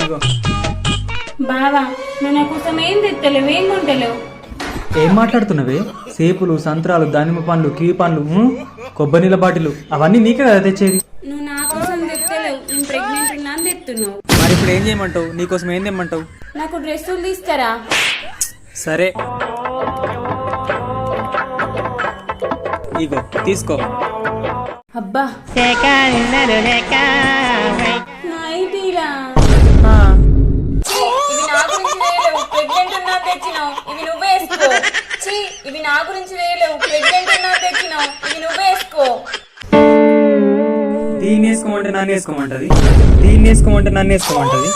ఇగో బావా నువ్వు నా కోసం ఏం తెత్తలేవు, ఏం కొంటలేవు. ఏం మాట్లాడుతున్నావే? సేపులు, సంత్రాలు, దానిమ్మ పండ్లు, కీ పండ్లు, కొబ్బరి నీళ్ళ బాటిలు అవన్నీ నీకే కదా తెచ్చేది. నువ్వు నా కోసం తెత్తలేవు, నేను ప్రెగ్నెంట్ ఉన్నా అని తెస్తున్నావు. మరి ఇప్పుడు ఏం చేయమంటావు? నీకోసం ఏం తెమ్మంటావు? నాకు డ్రెస్సులు తీస్తారా? సరే ఇగో తీసుకో. అబ్బా నైటీరా. ఇవి నా గురించి వేయలేవు, ప్రెగ్నెంట్ ఉన్నా తెచ్చినావు, ఇవి నువ్వే వేసుకో. ఇవి నా గురించి వేయలేవు, ప్రెగ్నెంట్ ఉన్నా తెచ్చినావు, ఇవి నువ్వే వేసుకో. దీన్ని వేసుకోమంటే నన్ను వేసుకోమంటది, దీన్ని వేసుకోమంటే నన్ను వేసుకోమంటది.